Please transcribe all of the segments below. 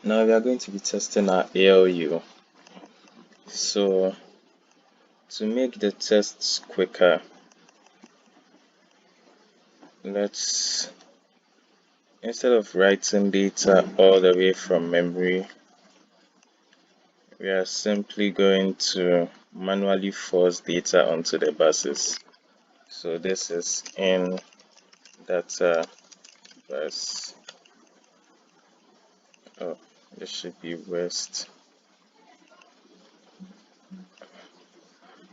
Now we are going to be testing our ALU. So to make the tests quicker, let's, instead of writing data all the way from memory, we are simply going to manually force data onto the buses. So this is in data bus. Oh, this should be west.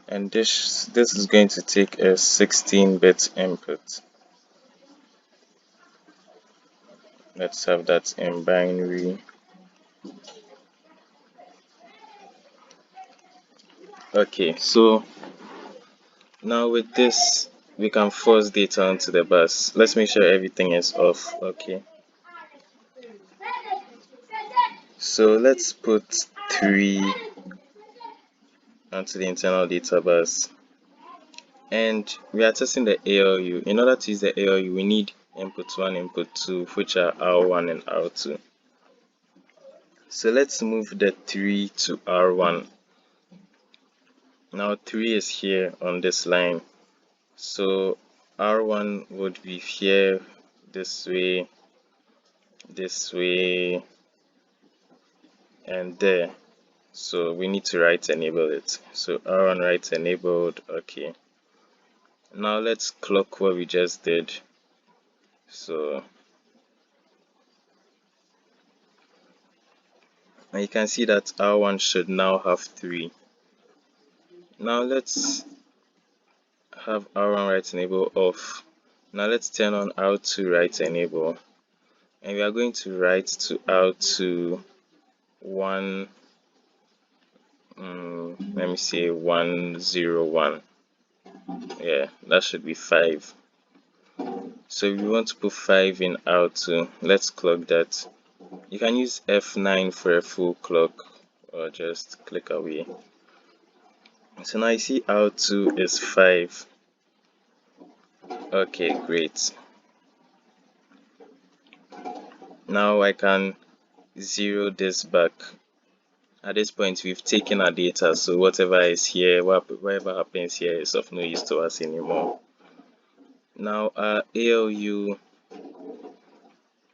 And this is going to take a 16-bit input. Let's have that in binary. Okay, so now with this, we can force data onto the bus. Let's make sure everything is off. Okay. So let's put 3 onto the internal data bus. And we are testing the ALU. In order to use the ALU, we need input 1, input 2, which are R1 and R2. So let's move the 3 to R1. Now 3 is here on this line. So R1 would be here this way, and there. So we need to write enable it. So R1 write enabled. Okay. Now let's clock what we just did. So and you can see that R1 should now have 3. Now let's have R1 write enable off. Now let's turn on R2 write enable. And we are going to write to R2 1, let me say 101. Yeah, that should be 5. So if we want to put 5 in R2, let's clock that. You can use F9 for a full clock or just click away. So now you see R2 is 5. Okay, great. Now I can 0 this back. At this point, we've taken our data, so whatever is here, whatever happens here is of no use to us anymore. Now our ALU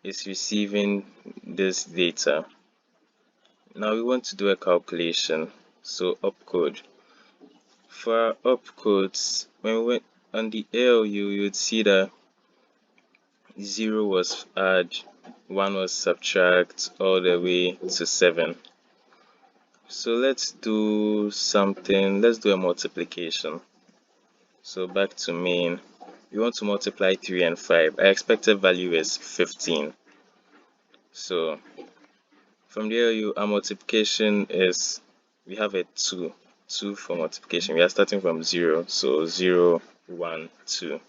is receiving this data. Now we want to do a calculation, so opcode. For our opcodes, when we went on the ALU, you would see that 0 was add, 1 was subtract, all the way to 7. So let's do something, let's do a multiplication. So back to main, we want to multiply 3 and 5. Our expected value is 15. So from the ALU, our multiplication is, we have a 2 for multiplication. We are starting from 0, so 0, 1, 2.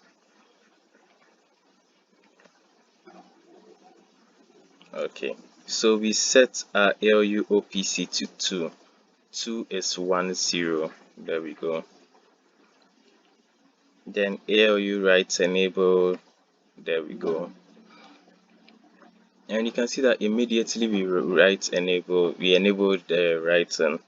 Okay, so we set our ALU OPC to 2. 2 is 1, 0. There we go. Then ALU write enable. There we go. And you can see that immediately we write enable, we enabled the writing.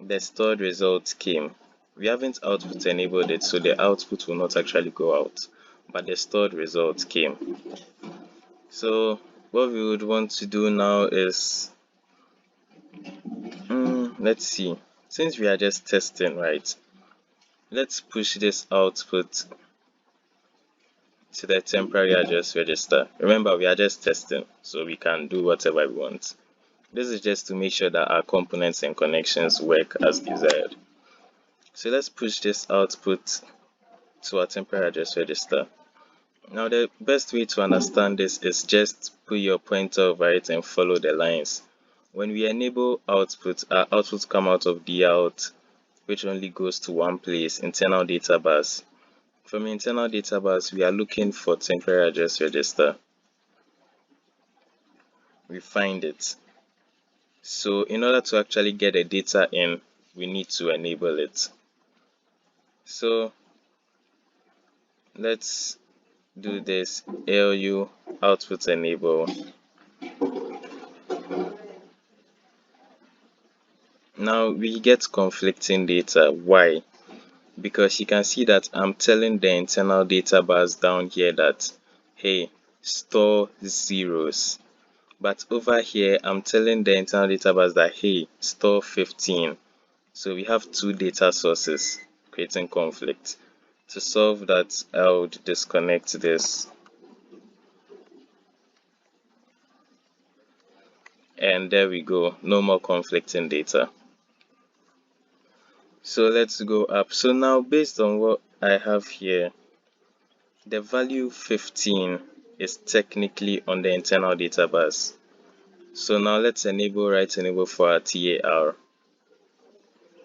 The stored result came. We haven't output enabled it, so the output will not actually go out, but the stored result came. So what we would want to do now is, let's see, since we are just testing, right, let's push this output to the temporary address register. Remember, we are just testing, so we can do whatever we want. This is just to make sure that our components and connections work as desired. So let's push this output to our temporary address register. Now the best way to understand this is just put your pointer over it and follow the lines. When we enable output, our outputs come out of DOut, which only goes to one place, internal data bus. From internal data bus, we are looking for temporary address register. We find it. So in order to actually get the data in, we need to enable it. So let's do this ALU output enable. Now we get conflicting data. Why? Because you can see that I'm telling the internal data bus down here that, hey, store zeros. But over here, I'm telling the internal data bus that, hey, store 15. So we have two data sources creating conflict. To solve that, I would disconnect this. And there we go, no more conflicting data. So let's go up. So now based on what I have here, the value 15 is technically on the internal data bus. So now let's enable write enable for our TAR.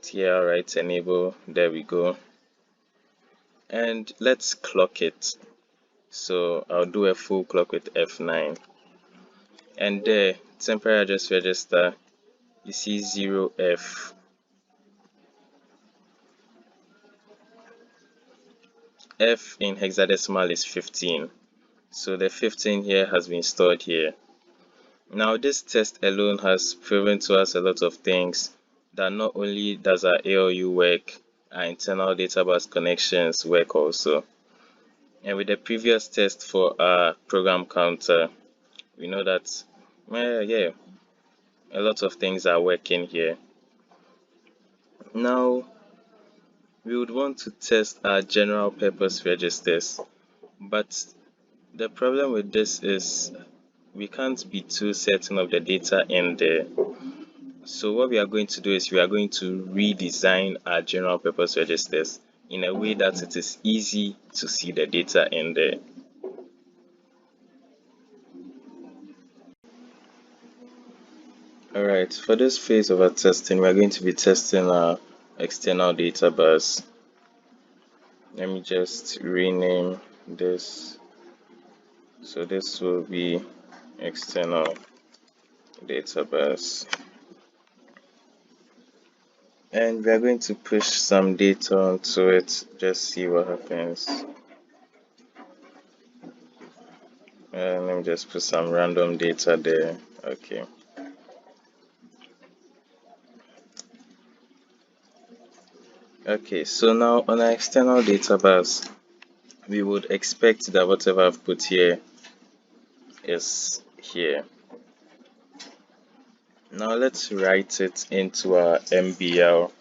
TAR write enable, there we go. And let's clock it. So I'll do a full clock with F9. And there, temporary address register, you see 0F. F in hexadecimal is 15. So the 15 here has been stored here. Now this test alone has proven to us a lot of things, that not only does our ALU work, our internal database connections work also. And with the previous test for our program counter, we know that, yeah, a lot of things are working here. Now, we would want to test our general purpose registers, but the problem with this is we can't be too certain of the data in there. So what we are going to do is we are going to redesign our general purpose registers in a way that it is easy to see the data in there. Alright, for this phase of our testing, we are going to be testing our external data bus. Let me just rename this. So this will be external data bus. And we are going to push some data onto it, just see what happens. Let me just put some random data there. Okay. Okay, so now on our external data bus, we would expect that whatever I've put here is here. Now let's write it into our MBL.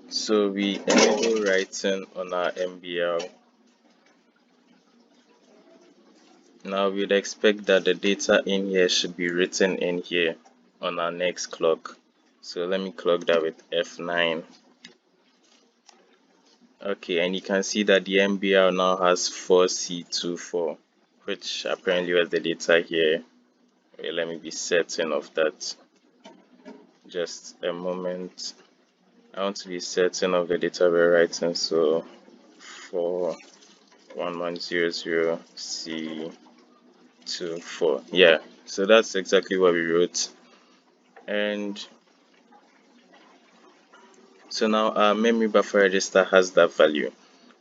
So we enable writing on our MBL. Now we'd expect that the data in here should be written in here on our next clock. So let me clock that with F9. Okay, and you can see that the MBL now has 4C24, which apparently was the data here. Wait, let me be certain of that. Just a moment. I want to be certain of the data we're writing. So 41100C24. Yeah, so that's exactly what we wrote. And so now our memory buffer register has that value.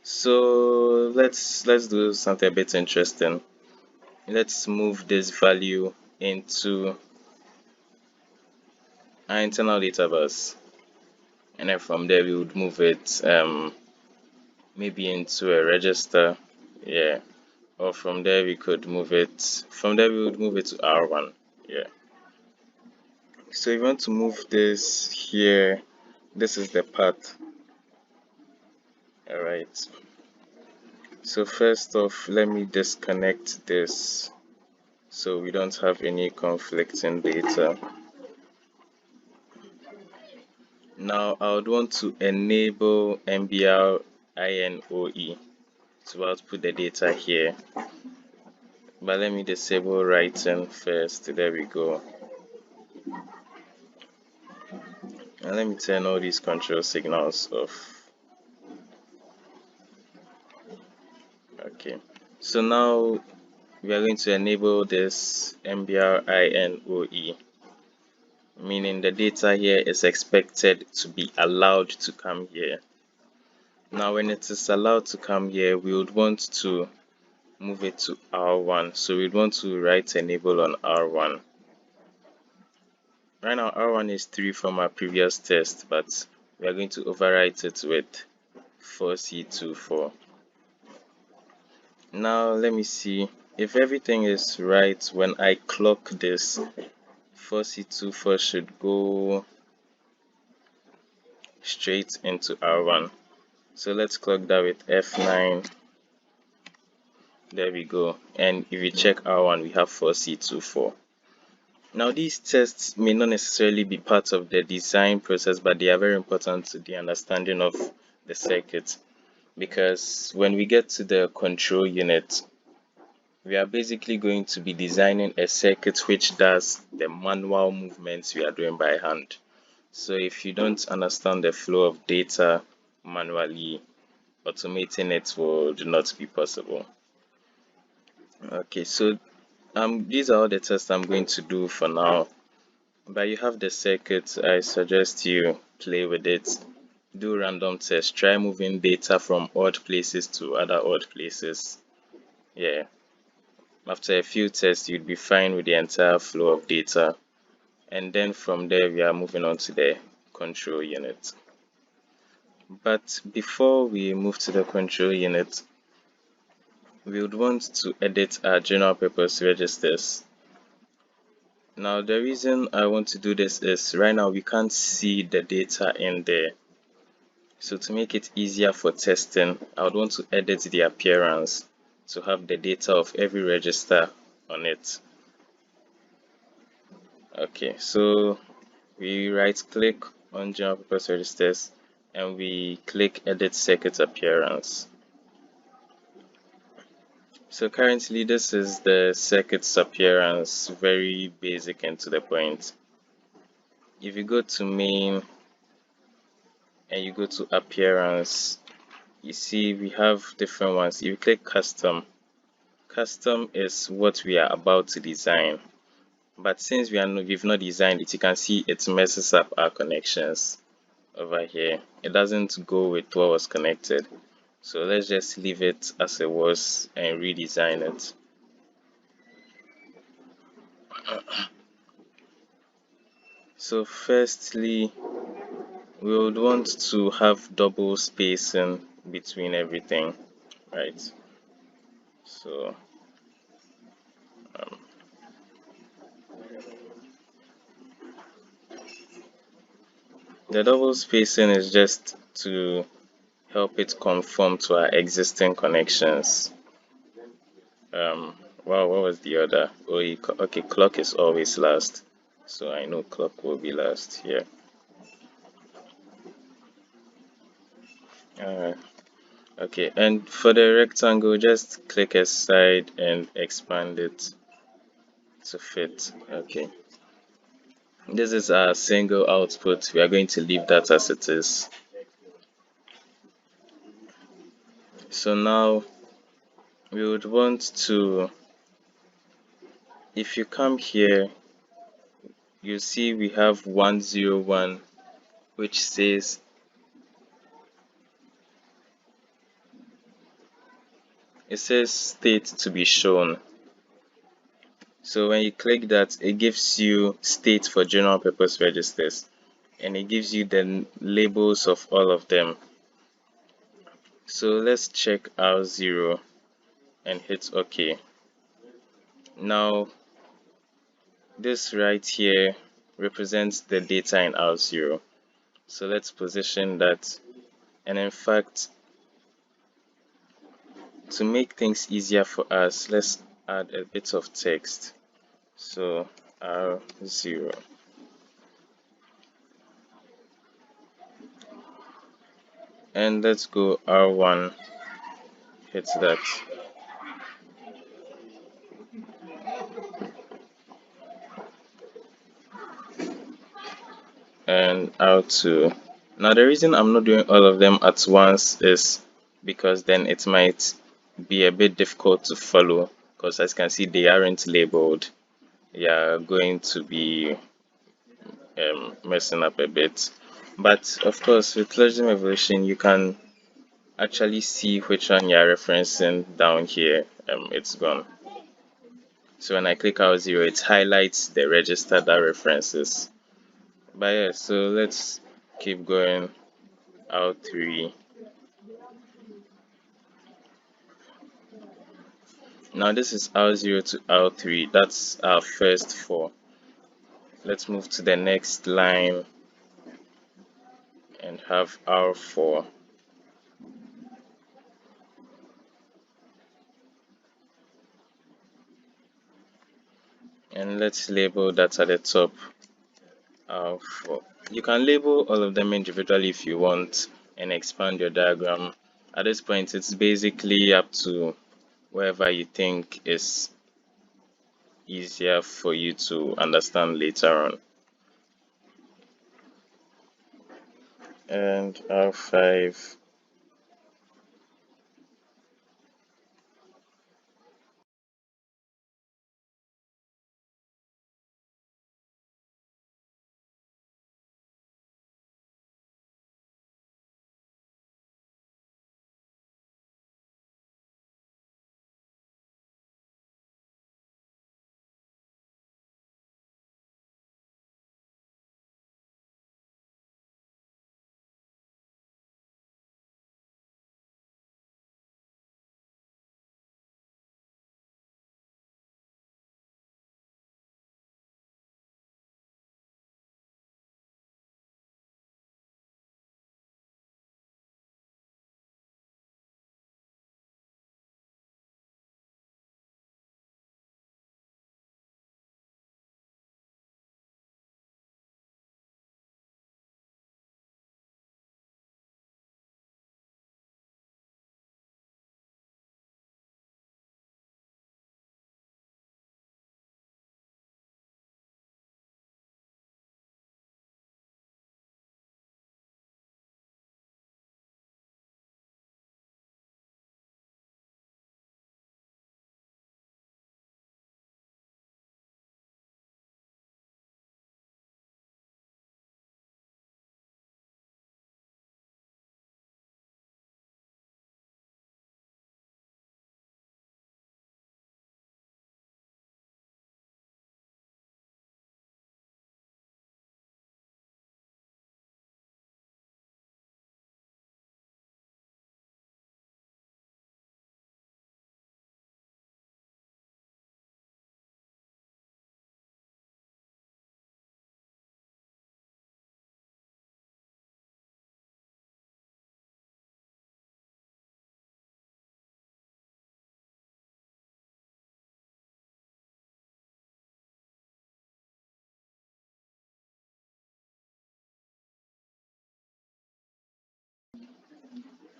So let's do something a bit interesting. Let's move this value into our internal data bus, and then from there we would move it maybe into a register, yeah, or from there we could move it, from there we would move it to R1, yeah. So if you want to move this here, this is the path. All right, so first off, let me disconnect this so we don't have any conflicting data. Now I would want to enable MBR INOE to output the data here, but let me disable writing first. There we go. And let me turn all these control signals off. Okay, so now we are going to enable this MBR INOE, meaning the data here is expected to be allowed to come here. Now when it is allowed to come here, we would want to move it to R1. So we'd want to write enable on R1. Right now R1 is 3 from our previous test, but we are going to overwrite it with 4C24. Now let me see if everything is right. When I clock this, 4C24 should go straight into R1. So let's clock that with F9. There we go. And if you check R1, we have 4C24. Now these tests may not necessarily be part of the design process, but they are very important to the understanding of the circuit, because when we get to the control unit, we are basically going to be designing a circuit which does the manual movements we are doing by hand. So if you don't understand the flow of data manually, automating it would not be possible. Okay, so these are all the tests I'm going to do for now. But you have the circuit. I suggest you play with it. Do random tests. Try moving data from odd places to other odd places. Yeah. After a few tests, you'd be fine with the entire flow of data. And then from there, we are moving on to the control unit. But before we move to the control unit, we would want to edit our general purpose registers. Now, the reason I want to do this is right now we can't see the data in there. So to make it easier for testing, I would want to edit the appearance to have the data of every register on it. Okay, so we right click on general purpose registers and we click edit circuit appearance. So currently this is the circuit's appearance, very basic and to the point. If you go to main and you go to appearance, you see we have different ones. If you click custom, custom is what we are about to design. But since we've not designed it, you can see it messes up our connections over here. It doesn't go with what was connected. So let's just leave it as it was and redesign it. So firstly, we would want to have double spacing between everything, right? So the double spacing is just to help it conform to our existing connections. Wow, what was the other? Oh, okay, clock is always last, so I know clock will be last here. Okay, and for the rectangle, just click aside and expand it to fit. Okay, this is our single output. We are going to leave that as it is. So now we would want to, if you come here, you see we have 101, which says state to be shown. So when you click that, it gives you state for general purpose registers and it gives you the labels of all of them. So let's check R0 and hit OK. Now this right here represents the data in R0. So let's position that, and in fact, to make things easier for us, let's add a bit of text. So R0. And let's go R1, hit that. And R2. Now the reason I'm not doing all of them at once is because then it might be a bit difficult to follow, because as you can see they aren't labeled. They are going to be messing up a bit. But of course with Logic Evolution you can actually see which one you are referencing down here it's gone. So when I click out 0, it highlights the register that references. But yeah, so let's keep going. R3. Now this is R0 to R3. That's our first 4. Let's move to the next line and have R4. And let's label that at the top R4. You can label all of them individually if you want and expand your diagram. At this point, it's basically up to wherever you think is easier for you to understand later on. And R5.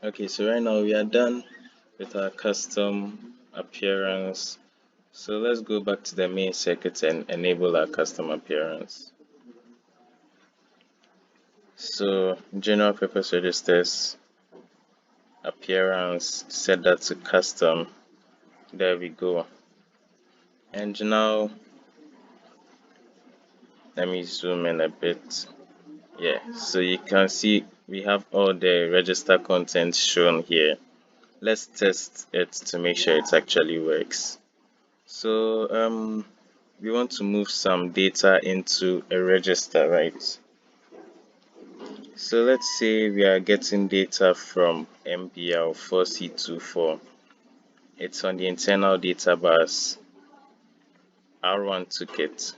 Okay, so right now we are done with our custom appearance. So let's go back to the main circuit and enable our custom appearance. So general purpose registers appearance, set that to custom. There we go. And now let me zoom in a bit. Yeah, so you can see we have all the register content shown here. Let's test it to make sure it actually works. So we want to move some data into a register, right? So let's say we are getting data from MPL 4C24. It's on the internal data bus. R1 took it.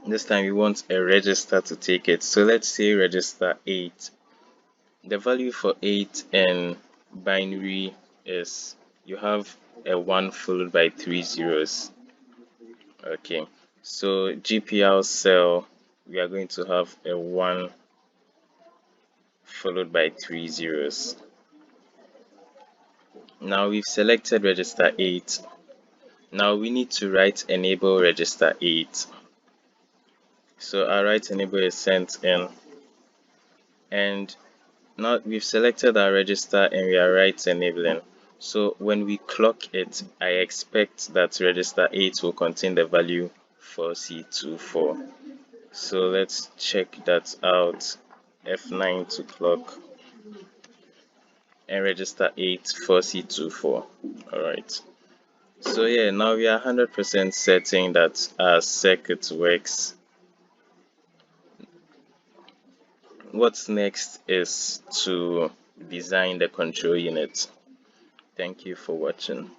This time we want a register to take it. So let's say register 8. The value for 8 in binary is you have a 1 followed by 3 zeros. Okay, so GPL cell, we are going to have a 1 followed by 3 zeros. Now we've selected register 8. Now we need to write enable register 8. So our write enable is sent in, and now we've selected our register and we are write enabling. So when we clock it, I expect that register 8 will contain the value 4C24. So let's check that out. F9 to clock, and register 8 4C24. Alright. So yeah, now we are 100% certain that our circuit works. What's next is to design the control unit. Thank you for watching.